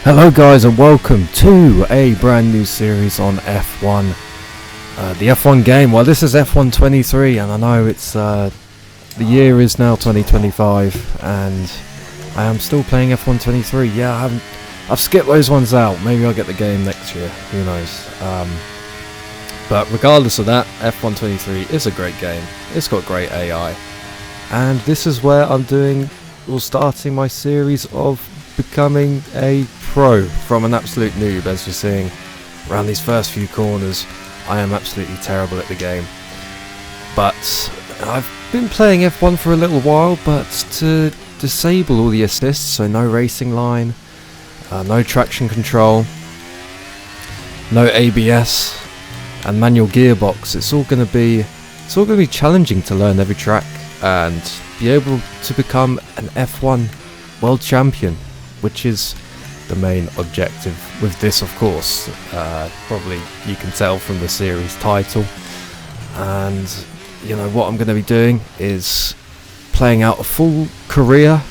Hello guys and welcome to a brand new series on F1. The F1 game. Well, this is F1 23 and I know it's the year is now 2025 and I am still playing F1 23. Yeah, I've skipped those ones out. Maybe I'll get the game next year, who knows. But regardless of that, F1 23 is a great game. It's got great AI. And this is where I'm starting my series of becoming a pro from an absolute noob. As you're seeing around these first few corners, I am absolutely terrible at the game. But I've been playing F1 for a little while, but to disable all the assists, so no racing line, no traction control, no ABS and manual gearbox, it's all going to be challenging to learn every track and be able to become an F1 world champion, which is the main objective with this, of course. Probably you can tell from the series title. And you know what I'm going to be doing is playing out a full career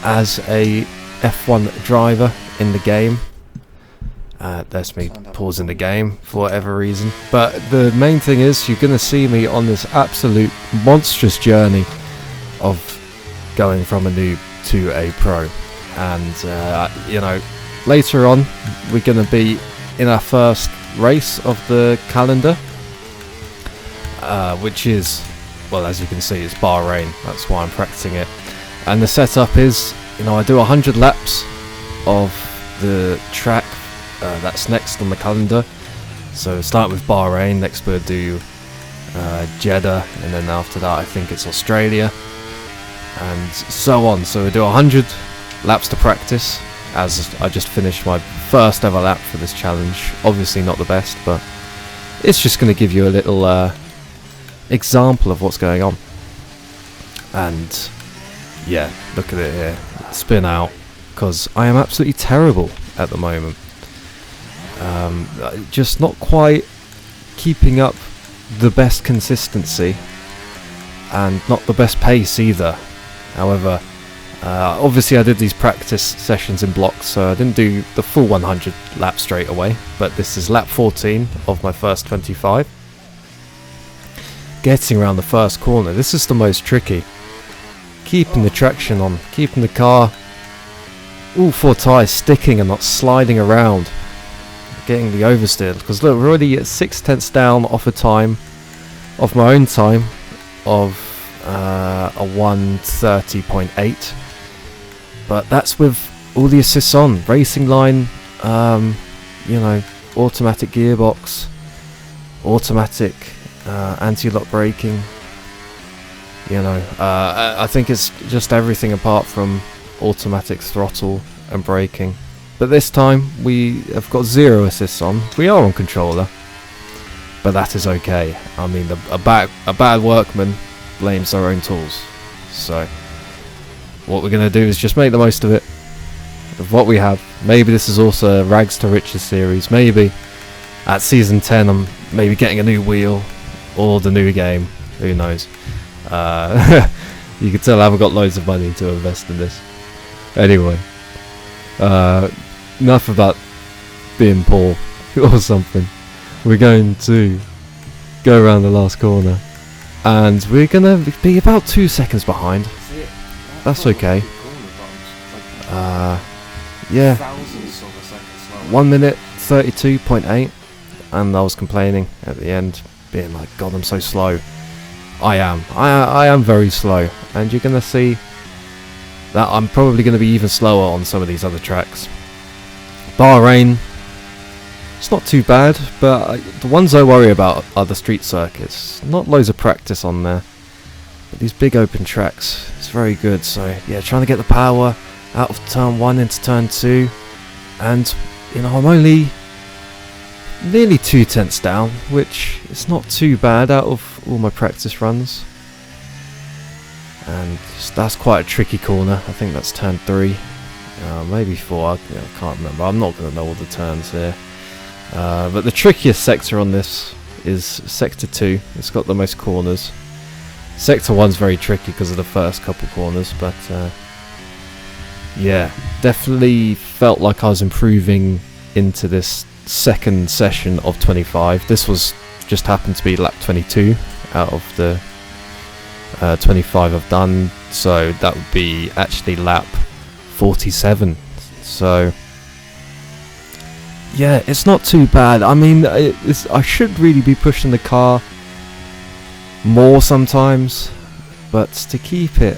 as a F1 driver in the game. There's me pausing the game for whatever reason. But the main thing is you're going to see me on this absolute monstrous journey of going from a noob to a pro. And you know, later on we're going to be in our first race of the calendar, which is, well, as you can see, it's Bahrain. That's why I'm practicing it. And the setup is, you know, I do 100 laps of the track that's next on the calendar. So start with Bahrain, next we'll do Jeddah, and then after that I think it's Australia, and so on. So we do 100 laps to practice, as I just finished my first ever lap for this challenge. Obviously not the best, but it's just going to give you a little example of what's going on. And yeah, look at it here, spin out, because I am absolutely terrible at the moment. Just not quite keeping up the best consistency and not the best pace either. However, obviously I did these practice sessions in blocks, so I didn't do the full 100 laps straight away, but this is lap 14 of my first 25. Getting around the first corner, this is the most tricky. Keeping the traction on, keeping the car, all four tyres sticking and not sliding around. Getting the oversteer, because look, we're already at 6/10 down off a time, of my own time, of a 1:30.8. But that's with all the assists on, racing line, you know, automatic gearbox, automatic anti-lock braking. You know, I think it's just everything apart from automatic throttle and braking. But this time we have got 0 assists on. We are on controller, but that is okay. I mean, a bad workman blames their own tools. So what we're going to do is just make the most of it, of what we have. Maybe this is also a rags to riches series. Maybe at season 10 I'm maybe getting a new wheel or the new game. Who knows? You can tell I haven't got loads of money to invest in this. Anyway, enough about being poor or something. We're going to go around the last corner and we're going to be about 2 seconds behind. That's okay. Yeah, 1 minute 32.8, and I was complaining at the end, being like, God, I'm so slow. I am very slow, and you're going to see that I'm probably going to be even slower on some of these other tracks. Bahrain, it's not too bad, but the ones I worry about are the street circuits. Not loads of practice on there, but these big open tracks, it's very good. So yeah, trying to get the power out of turn 1 into turn 2, and you know, I'm only nearly 2/10 down, which is not too bad out of all my practice runs. And that's quite a tricky corner. I think that's turn 3, maybe 4, I can't remember. I'm not going to know all the turns here. But the trickiest sector on this is sector 2. It's got the most corners. Sector 1's very tricky because of the first couple corners, but yeah, definitely felt like I was improving into this second session of 25. This was just happened to be lap 22 out of the 25 I've done, so that would be actually lap 47. So yeah, it's not too bad. I mean, I should really be pushing the car more sometimes, but to keep it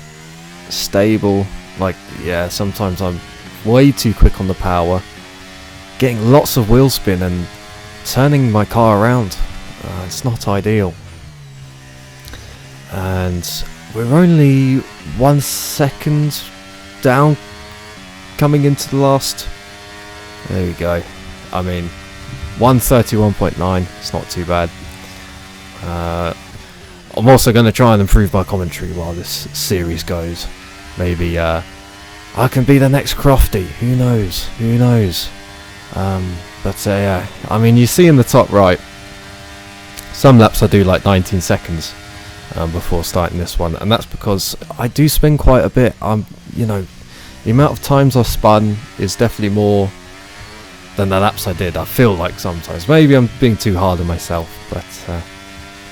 stable, like, yeah, sometimes I'm way too quick on the power, getting lots of wheel spin and turning my car around. It's not ideal. And we're only 1 second down coming into the last. There we go. I mean, 131.9, it's not too bad. I'm also going to try and improve my commentary while this series goes. Maybe I can be the next Crofty, who knows, who knows. But yeah, I mean, you see in the top right, some laps I do like 19 seconds before starting this one, and that's because I do spin quite a bit. You know, the amount of times I've spun is definitely more than the laps I did. I feel like sometimes. Maybe I'm being too hard on myself, but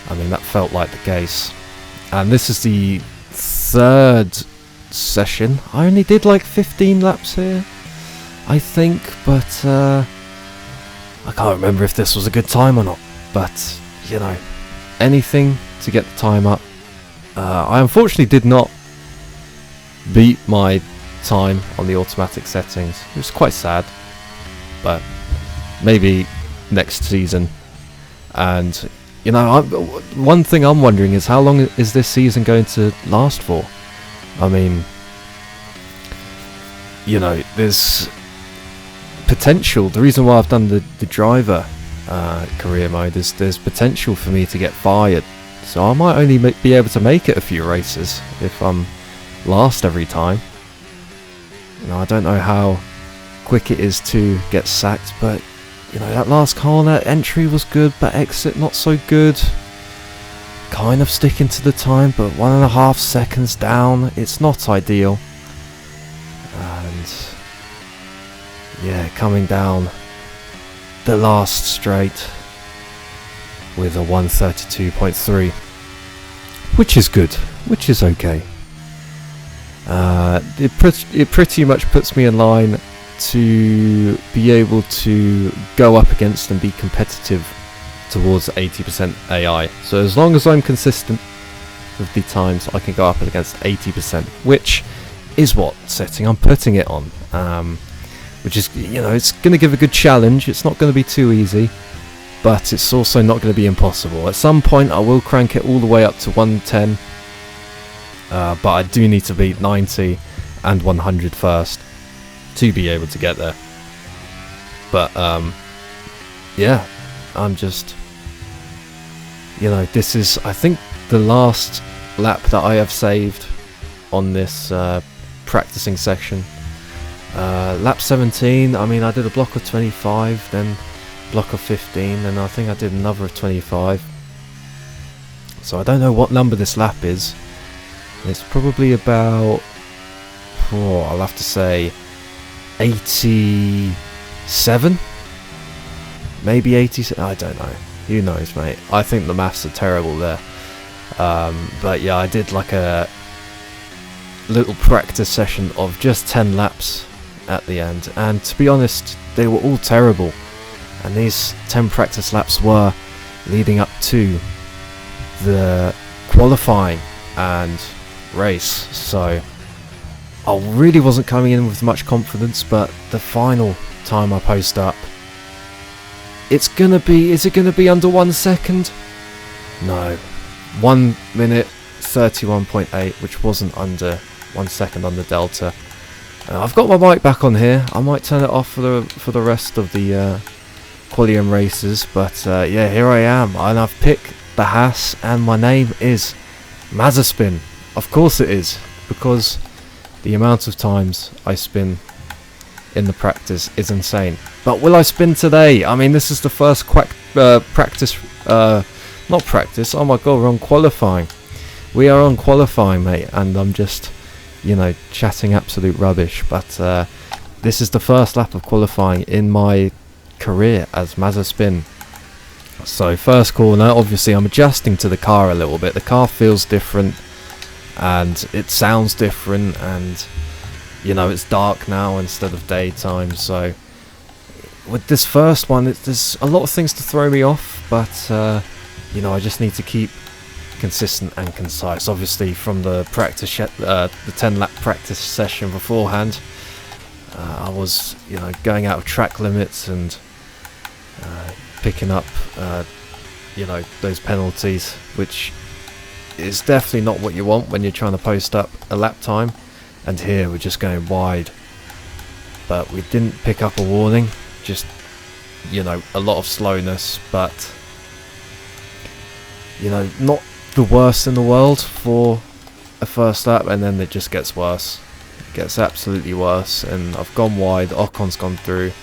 I mean, that felt like the case. And this is the third session. I only did like 15 laps here, I think, but I can't remember if this was a good time or not. But, you know, anything to get the time up. I unfortunately did not beat my time on the automatic settings. It was quite sad, but maybe next season. And you know, one thing I'm wondering is how long is this season going to last for? I mean, you know, there's potential. The reason why I've done the driver career mode is there's potential for me to get fired. So I might only be able to make it a few races if I'm last every time. You know, I don't know how quick it is to get sacked, but you know, that last corner entry was good, but exit not so good. Kind of sticking to the time, but 1.5 seconds down. It's not ideal. And yeah, coming down the last straight with a 132.3, which is good, which is okay. It pretty much puts me in line to be able to go up against and be competitive towards 80% AI. So as long as I'm consistent with the times, I can go up against 80%, which is what setting I'm putting it on. Which is, you know, it's going to give a good challenge. It's not going to be too easy, but it's also not going to be impossible. At some point I will crank it all the way up to 110, but I do need to beat 90 and 100 first to be able to get there. But yeah, I'm just, you know, this is, I think, the last lap that I have saved on this practicing section. Lap 17, I mean, I did a block of 25, then block of 15, and I think I did another of 25. So I don't know what number this lap is. It's probably about, I'll have to say 87, maybe 87. I don't know. Who knows, mate? I think the maths are terrible there. But yeah, I did like a little practice session of just 10 laps at the end, and to be honest, they were all terrible. And these 10 practice laps were leading up to the qualifying and race, so I really wasn't coming in with much confidence. But the final time I post up, it's gonna be, is it gonna be under 1 second? No, 1 minute 31.8, which wasn't under 1 second on the Delta. I've got my mic back on here. I might turn it off for the rest of the qualium races, but yeah, here I am, and I've picked the Haas, and my name is Mazzaspin. Of course it is, because the amount of times I spin in the practice is insane. But will I spin today? I mean, this is the first practice, not practice, oh my god, we're on qualifying. We are on qualifying, mate, and I'm just, you know, chatting absolute rubbish. But this is the first lap of qualifying in my career as Mazepin. So first corner, obviously I'm adjusting to the car a little bit. The car feels different and it sounds different, and you know, it's dark now instead of daytime. So with this first one, there's a lot of things to throw me off, but you know, I just need to keep consistent and concise. Obviously from the practice, the 10 lap practice session beforehand, I was, you know, going out of track limits and picking up you know, those penalties, which is definitely not what you want when you're trying to post up a lap time. And here we're just going wide, but we didn't pick up a warning, just, you know, a lot of slowness, but you know, not the worst in the world for a first lap. And then it just gets worse. It gets absolutely worse, and I've gone wide. Ocon's gone through.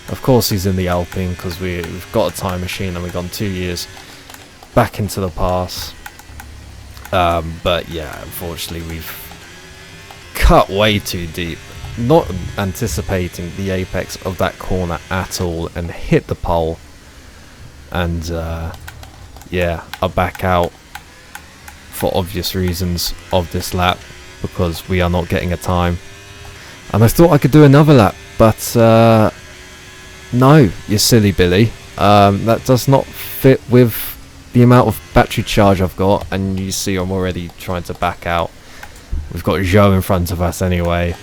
Of course he's in the Alpine because we've got a time machine and we've gone 2 years back into the past. But yeah, unfortunately we've cut way too deep, not anticipating the apex of that corner at all, and hit the pole. And yeah, I back out for obvious reasons of this lap because we are not getting a time. And I thought I could do another lap, but no, you silly Billy. That does not fit with the amount of battery charge I've got, and you see I'm already trying to back out. We've got Joe in front of us anyway,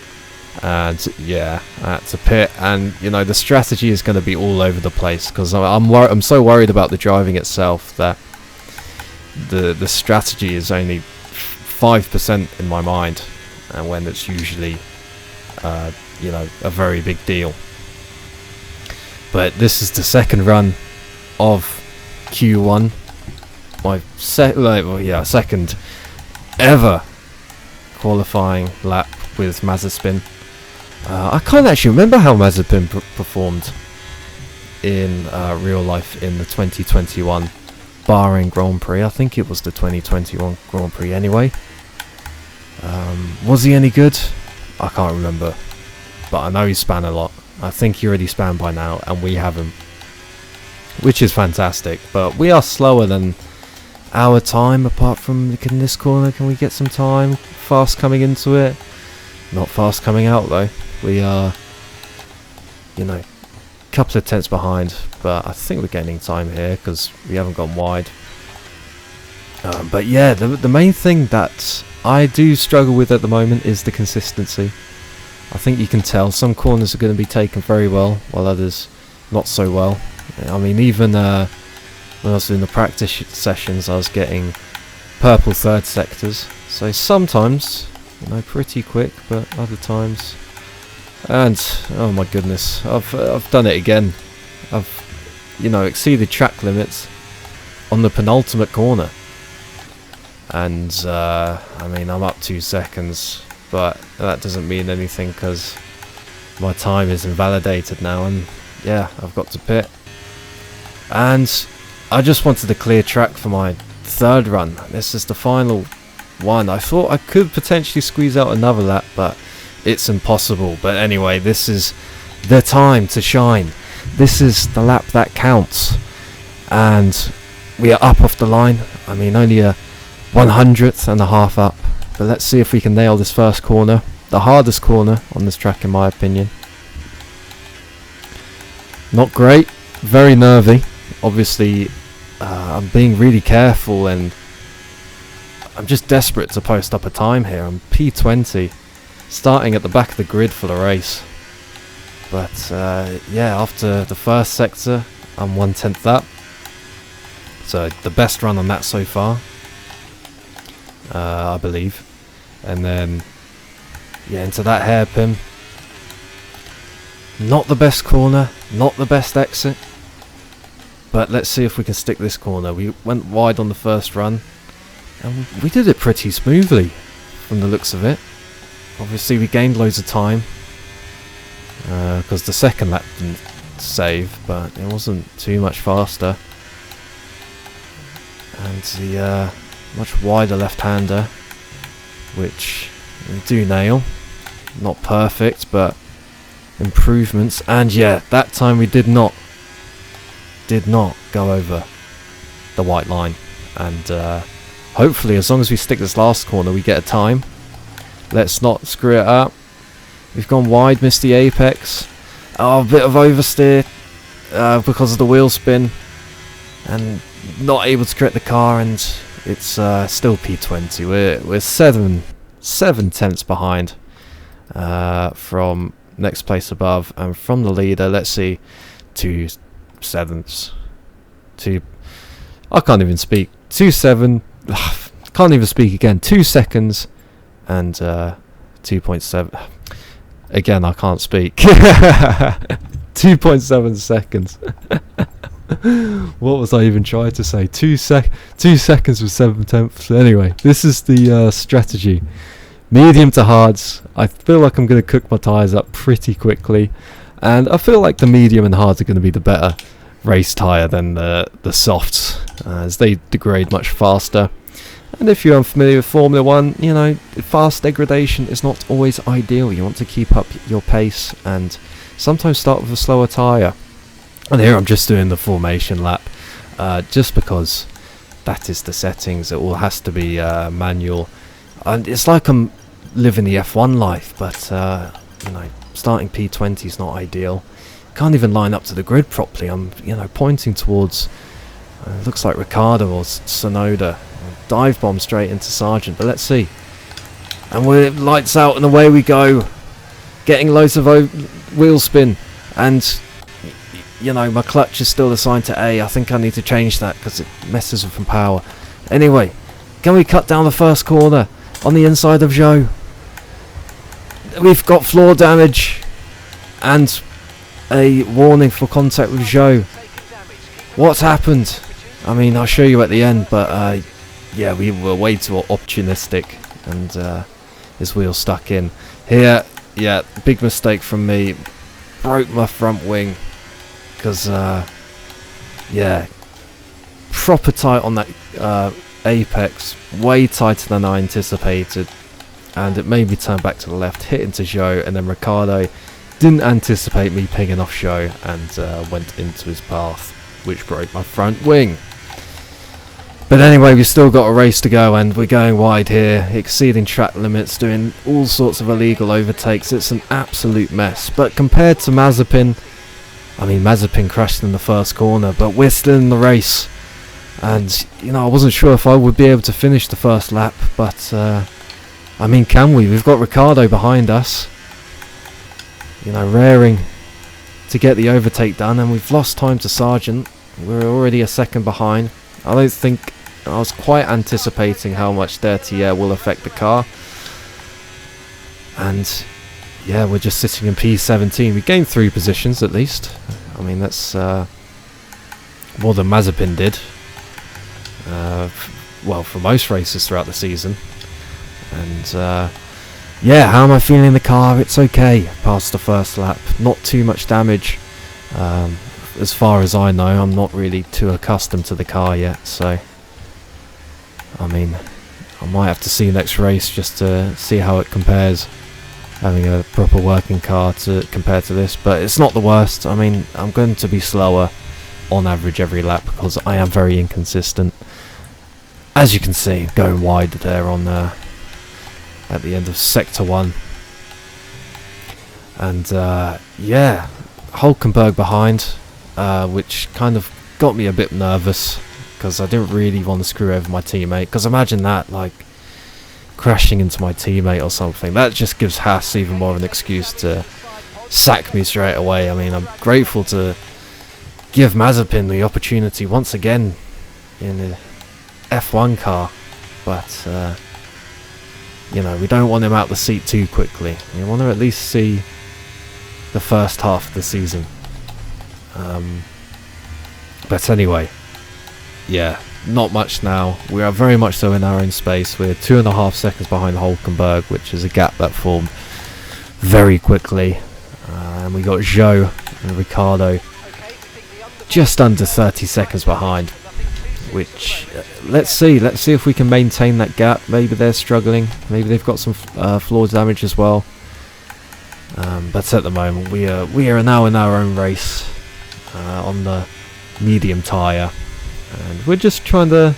and yeah, that's a pit. And you know, the strategy is going to be all over the place because I'm so worried about the driving itself that the strategy is only 5% in my mind, and when it's usually you know, a very big deal. But this is the second run of Q1, my second ever qualifying lap with Mazepin. I can't actually remember how Mazepin performed in real life in the 2021 Bahrain Grand Prix. I think it was the 2021 Grand Prix anyway. Was he any good? I can't remember, but I know he span a lot. I think he already span by now, and we haven't, which is fantastic. But we are slower than our time, apart from in this corner. Can we get some time? Fast coming into it, not fast coming out though. We are, you know, a couple of tenths behind, but I think we're gaining time here because we haven't gone wide. But yeah, the main thing that I do struggle with at the moment is the consistency. I think you can tell some corners are going to be taken very well, while others not so well. I mean, even when I was in the practice sessions, I was getting purple third sectors. So sometimes, you know, pretty quick, but other times, and oh my goodness, I've done it again. I've, you know, exceeded track limits on the penultimate corner, and I mean, I'm up 2 seconds. But that doesn't mean anything because my time is invalidated now, and yeah, I've got to pit. And I just wanted to clear track for my third run. This is the final one. I thought I could potentially squeeze out another lap, but it's impossible. But anyway, this is the time to shine. This is the lap that counts, and we are up off the line. I mean, only a 100th and a half up. But let's see if we can nail this first corner. The hardest corner on this track in my opinion. Not great. Very nervy. Obviously, I'm being really careful, and I'm just desperate to post up a time here. I'm P20. Starting at the back of the grid for the race. But yeah, after the first sector, I'm 1/10 up. So the best run on that so far. I believe. And then yeah, into that hairpin. Not the best corner, not the best exit, but let's see if we can stick this corner. We went wide on the first run, and we did it pretty smoothly from the looks of it. Obviously we gained loads of time because the second lap didn't save, but it wasn't too much faster. And the much wider left-hander, which we do nail. Not perfect, but improvements. And yeah, that time we did not go over the white line. And hopefully, as long as we stick this last corner, we get a time. Let's not screw it up. We've gone wide, missed the apex. Oh, a bit of oversteer because of the wheel spin, and not able to correct the car, and it's still P20. We're seven tenths behind from next place above, and from the leader, let's see, 2 sevenths. I can't even speak. 2-7. Can't even speak again. 2 seconds and 2.7. Again, I can't speak. 2.7 seconds. What was I even trying to say? 2 seconds with 7 tenths. Anyway, this is the strategy. Medium to hards. I feel like I'm going to cook my tyres up pretty quickly, and I feel like the medium and hards are going to be the better race tyre than the softs, as they degrade much faster. And if you're unfamiliar with Formula 1, you know, fast degradation is not always ideal. You want to keep up your pace and sometimes start with a slower tyre. And here I'm just doing the formation lap, just because that is the settings. It all has to be manual. And it's like I'm living the F1 life, but you know, starting P20 is not ideal. Can't even line up to the grid properly. I'm, you know, pointing towards looks like Ricardo or Sonoda. Dive bomb straight into Sargent, but let's see. And we're lights out and away we go. Getting loads of wheel spin, and you know, my clutch is still assigned to A. I think I need to change that because it messes with the power. Anyway, can we cut down the first corner on the inside of Zhou? We've got floor damage and a warning for contact with Zhou. What's happened? I mean, I'll show you at the end, but yeah, we were way too opportunistic, and his wheel stuck in. Here, yeah, big mistake from me. Broke my front wing, because, yeah, proper tight on that apex, way tighter than I anticipated, and it made me turn back to the left, hit into Zhou, and then Ricardo didn't anticipate me pinging off Zhou, and went into his path, which broke my front wing. But anyway, we've still got a race to go, and we're going wide here, exceeding track limits, doing all sorts of illegal overtakes. It's an absolute mess. But compared to Mazepin, I mean, Mazepin crashed in the first corner, but we're still in the race. And, you know, I wasn't sure if I would be able to finish the first lap, but, I mean, can we? We've got Ricardo behind us, you know, raring to get the overtake done, and we've lost time to Sargent. We're already a second behind. I don't think I was quite anticipating how much dirty air will affect the car. And yeah, we're just sitting in P17. We gained 3 positions at least. I mean, that's more than Mazepin did. Well, for most races throughout the season. And yeah, how am I feeling in the car? It's okay past the first lap. Not too much damage. As far as I know, I'm not really too accustomed to the car yet, so I mean, I might have to see next race just to see how it compares, having a proper working car to compare to this. But it's not the worst. I mean, I'm going to be slower on average every lap because I am very inconsistent. As you can see, going wide there on at the end of sector 1, and yeah, Hulkenberg behind. Which kind of got me a bit nervous because I didn't really want to screw over my teammate. Because imagine that, like, crashing into my teammate or something. That just gives Haas even more of an excuse to sack me straight away. I mean, I'm grateful to give Mazepin the opportunity once again in a F1 car, but you know, we don't want him out the seat too quickly. We want to at least see the first half of the season. But anyway, yeah, not much now. We are very much so in our own space. We're 2.5 seconds behind Hulkenberg, which is a gap that formed very quickly. And we got Zhou and Ricardo just under 30 seconds behind, which let's see if we can maintain that gap. Maybe they're struggling, maybe they've got some floor damage as well. But at the moment we are now in our own race on the medium tyre, and we're just trying to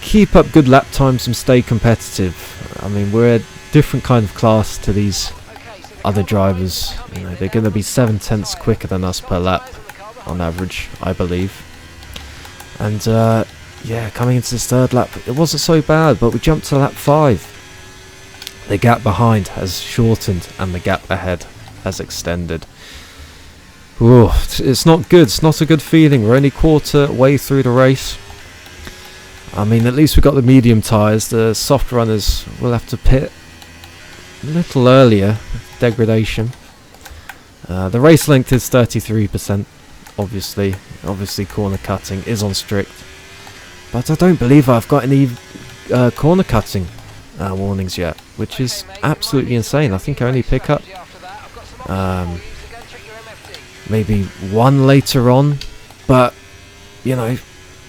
keep up good lap times and stay competitive. I mean, we're a different kind of class to these other drivers. You know, they're going to be 7/10 quicker than us per lap on average, I believe. And yeah, coming into this third lap, it wasn't so bad, but we jumped to lap 5. The gap behind has shortened and the gap ahead has extended. Ooh, it's not good. It's not a good feeling. We're only quarter way through the race. I mean, at least we got the medium tyres. The soft runners will have to pit a little earlier. Degradation. The race length is 33%. Obviously corner cutting is on strict. But I don't believe I've got any corner cutting warnings yet, which is absolutely insane. I think I only pick up maybe one later on, but you know,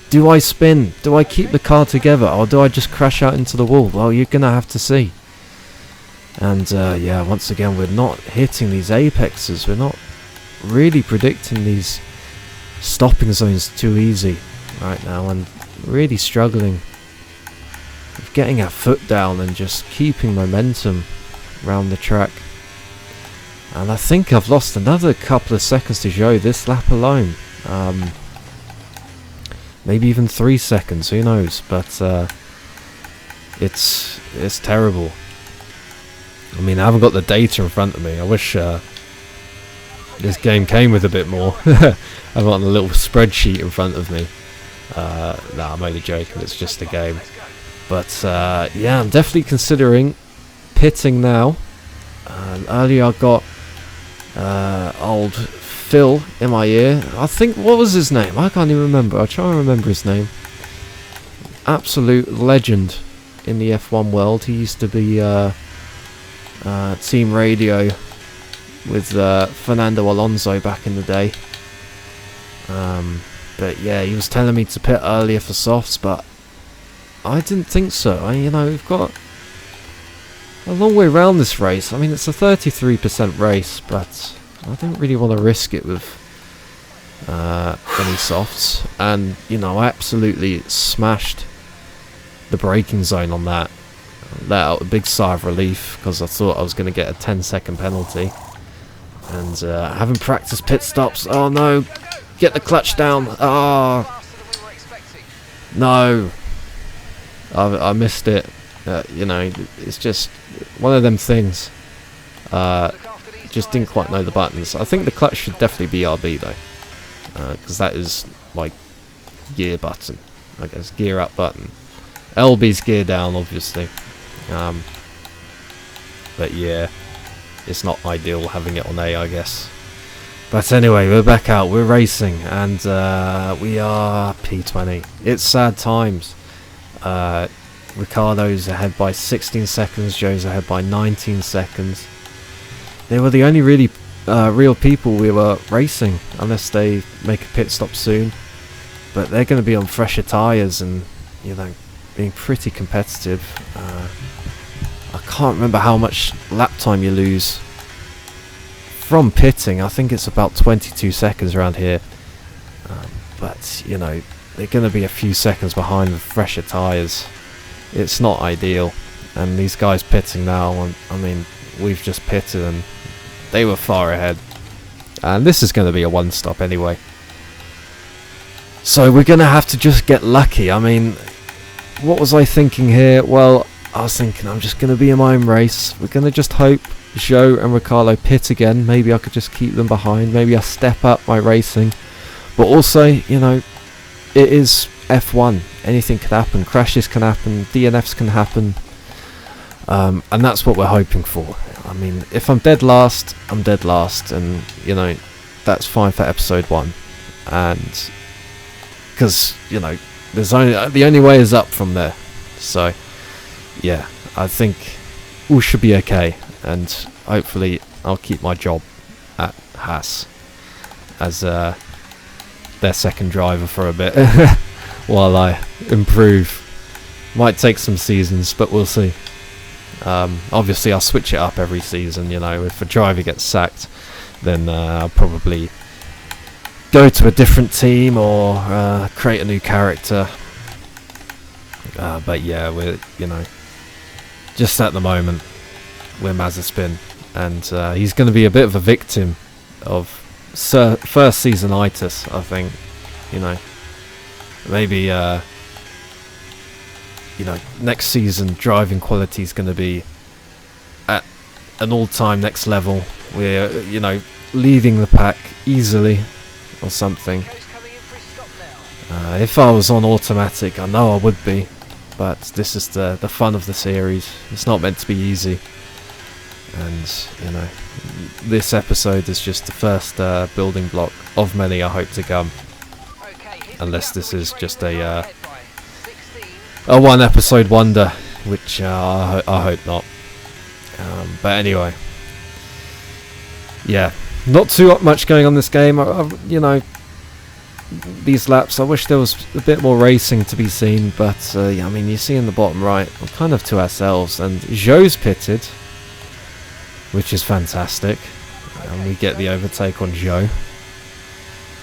do I spin? Do I keep the car together, or do I just crash out into the wall? Well, you're gonna have to see. And yeah, once again, we're not hitting these apexes. We're not really predicting these stopping zones too easy right now, and really struggling with getting our foot down and just keeping momentum around the track. And I think I've lost another couple of seconds to Joe this lap alone. Maybe even 3 seconds, who knows? But it's terrible. I mean, I haven't got the data in front of me. I wish this game came with a bit more. I've got a little spreadsheet in front of me. Nah, I'm only joking. It's just a game. But yeah, I'm definitely considering pitting now. Earlier I got old Phil in my ear. I think, what was his name? I can't even remember. I'll try and remember his name. Absolute legend in the F1 world. He used to be team radio with Fernando Alonso back in the day. But yeah, he was telling me to pit earlier for softs, but I didn't think so. You know, we've got a long way around this race. I mean, it's a 33% race, but I don't really want to risk it with any softs. And, you know, I absolutely smashed the braking zone on that. Let out a big sigh of relief, because I thought I was going to get a 10-second penalty. And having practiced pit stops, oh no, get the clutch down. Oh, no, I missed it. You know, it's just one of them things. Just didn't quite know the buttons. I think the clutch should definitely be RB though, because that is like gear button, I guess, gear up button. LB's gear down, obviously. But yeah, it's not ideal having it on A, I guess. But anyway, we're back out, we're racing, and we are P20. It's sad times. Ricardo's ahead by 16 seconds, Joe's ahead by 19 seconds. They were the only really real people we were racing, unless they make a pit stop soon. But they're going to be on fresher tyres and, you know, being pretty competitive. I can't remember how much lap time you lose from pitting. I think it's about 22 seconds around here. But, you know, they're going to be a few seconds behind with fresher tyres. It's not ideal. And these guys pitting now, I mean, we've just pitted and they were far ahead. And this is going to be a one stop anyway. So we're going to have to just get lucky. I mean, what was I thinking here? Well, I was thinking I'm just going to be in my own race. We're going to just hope Joe and Ricciardo pit again. Maybe I could just keep them behind. Maybe I step up my racing. But also, you know, it is F1. Anything can happen. Crashes can happen. DNFs can happen. And that's what we're hoping for. I mean, if I'm dead last, I'm dead last. And, you know, that's fine for episode 1. And because, you know, there's the only way is up from there. So yeah, I think we should be okay, and hopefully I'll keep my job at Haas as their second driver for a bit while I improve. Might take some seasons, but we'll see. Obviously, I'll switch it up every season. You know, if a driver gets sacked, then I'll probably go to a different team or create a new character. But yeah, we're, you know, just at the moment, we're Mazepin, and he's going to be a bit of a victim of first season-itis, I think. You know, maybe you know, next season driving quality is going to be at an all-time next level. We're, you know, leading the pack easily or something. If I was on automatic, I know I would be, but this is the fun of the series. It's not meant to be easy, and you know, this episode is just the first building block of many I hope to come, unless this is just a one episode wonder, which I hope not. But anyway, yeah, not too much going on this game. You know, these laps, I wish there was a bit more racing to be seen, but yeah, I mean, you see in the bottom right, we're kind of to ourselves, and Zhou's pitted, which is fantastic, and we get the overtake on Zhou.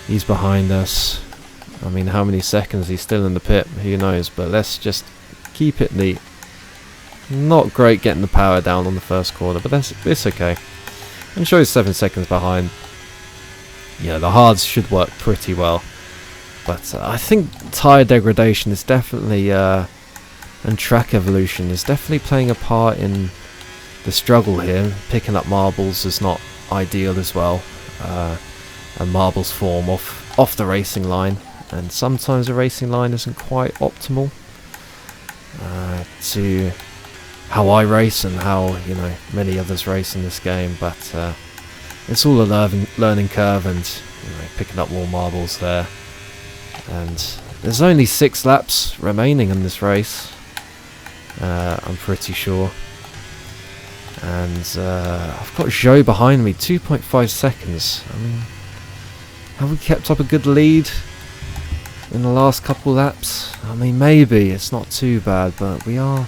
He's behind us. I mean, how many seconds he's still in the pit, who knows, but let's just keep it neat. Not great getting the power down on the first corner, but it's okay. And Zhou's 7 seconds behind. Yeah, the hards should work pretty well, but I think tyre degradation is definitely, and track evolution is definitely playing a part in the struggle here. Picking up marbles is not ideal as well, and marbles form off the racing line, and sometimes the racing line isn't quite optimal to how I race and how, you know, many others race in this game, but it's all a learning curve, and you know, picking up more marbles there. And there's only 6 laps remaining in this race, I'm pretty sure. And I've got Zhou behind me, 2.5 seconds. I mean, have we kept up a good lead in the last couple laps? I mean, maybe it's not too bad, but we are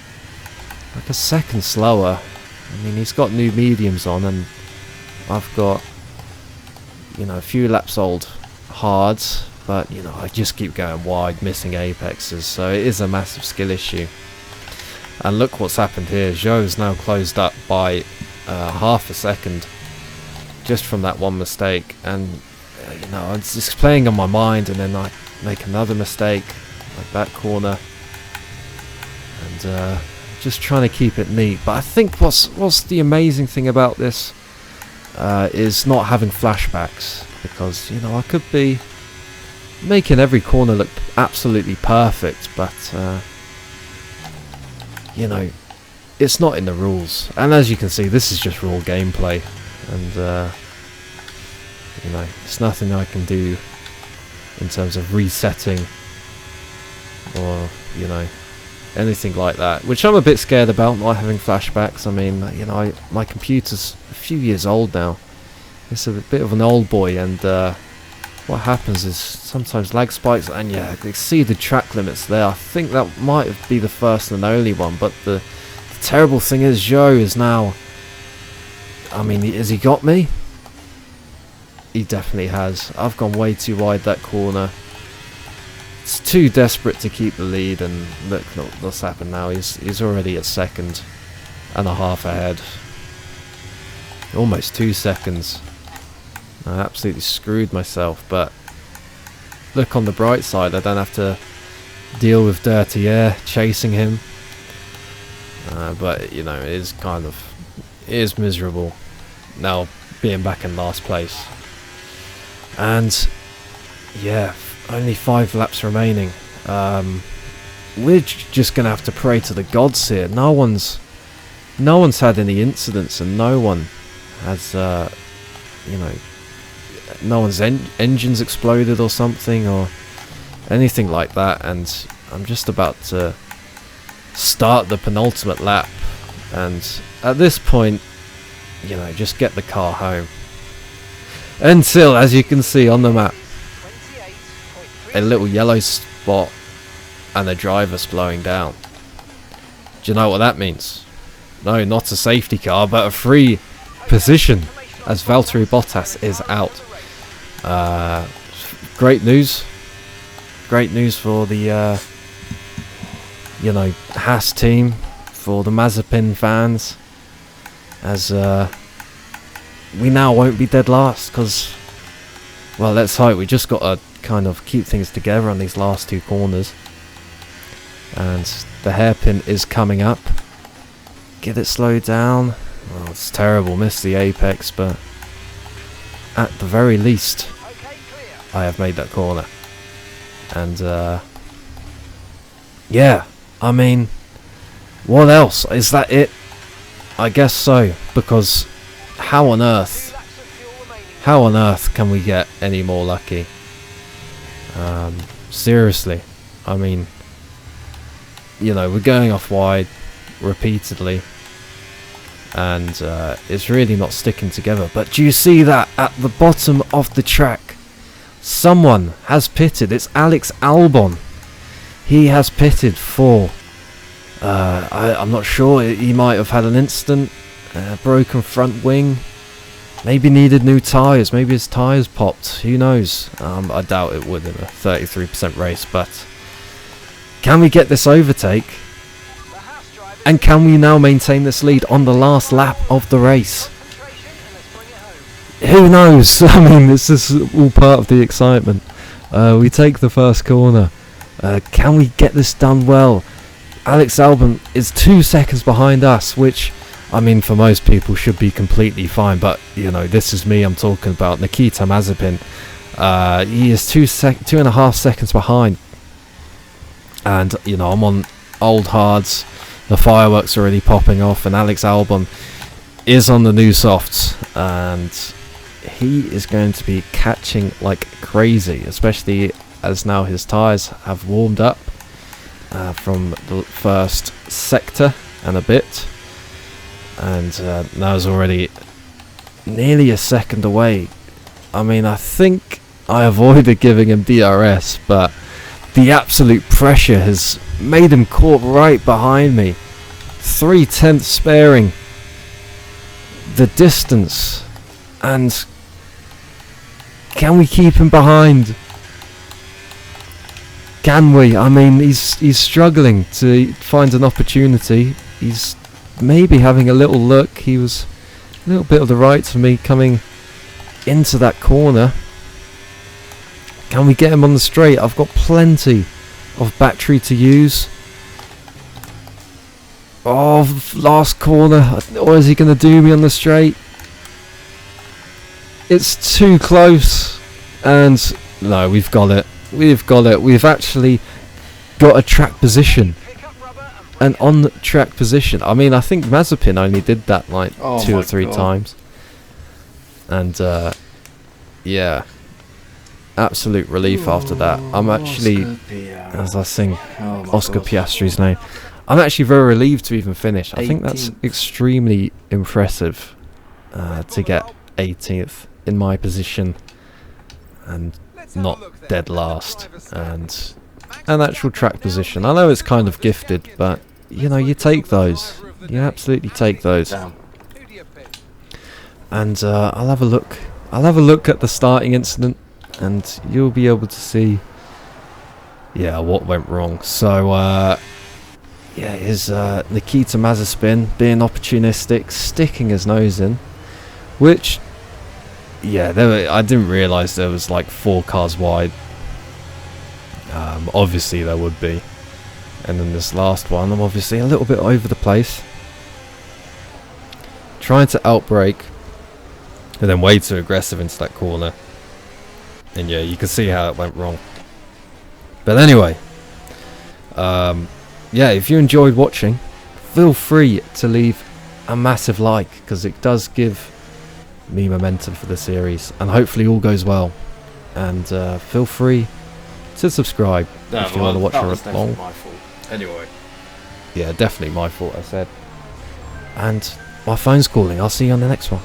like a second slower. I mean, he's got new mediums on, and I've got, you know, a few laps old hards, but you know, I just keep going wide, missing apexes, so it is a massive skill issue. And look what's happened here. Zhou is now closed up by half a second just from that one mistake, and you know, it's just playing on my mind, and then I make another mistake like that corner, and just trying to keep it neat. But I think what's the amazing thing about this is not having flashbacks, because you know, I could be making every corner look absolutely perfect, but you know, it's not in the rules. And as you can see, this is just raw gameplay, and you know, it's nothing I can do in terms of resetting or, you know, anything like that, which I'm a bit scared about, not having flashbacks. I mean, you know, my computer's a few years old now. It's a bit of an old boy, and what happens is sometimes lag spikes, and yeah, they exceed the track limits there. I think that might be the first and only one, but the terrible thing is Zhou is now, I mean, has he got me? He definitely has. I've gone way too wide that corner. It's too desperate to keep the lead, and look what's happened now. He's already at 2.5 seconds ahead. Almost 2 seconds. I absolutely screwed myself, but look, on the bright side, I don't have to deal with dirty air chasing him. But you know, it is miserable now being back in last place. And yeah, only 5 laps remaining. We're just gonna have to pray to the gods here. No one's had any incidents, and no one has, you know, no one's engines exploded or something or anything like that. And I'm just about to start the penultimate lap, and at this point, you know, just get the car home. Until, as you can see on the map, a little yellow spot and the driver slowing down. Do you know what that means? No, not a safety car, but a free position as Valtteri Bottas is out. Great news. Great news for the, Haas team, for the Mazepin fans, as we now won't be dead last, because, well, let's hope. We just got to kind of keep things together on these last two corners. And the hairpin is coming up. Get it slowed down. Oh, it's terrible. Missed the apex, but at the very least, I have made that corner. And yeah, I mean, what else? Is that it? I guess so, because how on earth can we get any more lucky? Seriously, I mean, we're going off wide repeatedly, and it's really not sticking together. But do you see that at the bottom of the track? Someone has pitted. It's Alex Albon. He has pitted for I'm not sure, he might have had an incident, broken front wing, maybe needed new tyres, maybe his tyres popped, who knows. I doubt it would in a 33% race, but can we get this overtake? And can we now maintain this lead on the last lap of the race? Who knows? I mean, this is all part of the excitement. We take the first corner. Can we get this done well? Alex Albon is 2 seconds behind us, which, I mean, for most people should be completely fine. But, this is me I'm talking about. Nikita Mazepin. He is 2.5 seconds behind. And, I'm on old hards. The fireworks are already popping off. And Alex Albon is on the new softs. And he is going to be catching like crazy, especially as now his tyres have warmed up from the first sector and a bit, and now is already nearly a second away. I mean, I think I avoided giving him DRS, but the absolute pressure has made him caught right behind me. 0.3 sparing the distance, and can we keep him behind? Can we? I mean, he's struggling to find an opportunity. He's maybe having a little look. He was a little bit of the right for me coming into that corner. Can we get him on the straight? I've got plenty of battery to use. Oh, last corner. Or is he going to do me on the straight? It's too close. And no, we've got it. We've got it. We've actually got a track position. An on-track position. I mean, I think Mazepin only did that like 2 or 3 times. And yeah, absolute relief after that. I'm actually, as I sing Oscar Piastri's name, I'm actually very relieved to even finish. I think that's extremely impressive to get 18th in my position and not dead last, and an actual track position. I know it's kind of gifted, but you take those. You absolutely take those. And I'll have a look. I'll have a look at the starting incident, and you'll be able to see, what went wrong. So, is Nikita Mazepin being opportunistic, sticking his nose in, which, I didn't realise there was like 4 cars wide. Obviously there would be. And then this last one, I'm obviously a little bit over the place, trying to outbrake, and then way too aggressive into that corner. And you can see how it went wrong. But anyway, if you enjoyed watching, feel free to leave a massive like, because it does give me momentum for the series, and hopefully all goes well. And feel free to subscribe if you want to watch a long. My fault. Anyway, definitely my fault, I said. And my phone's calling. I'll see you on the next one.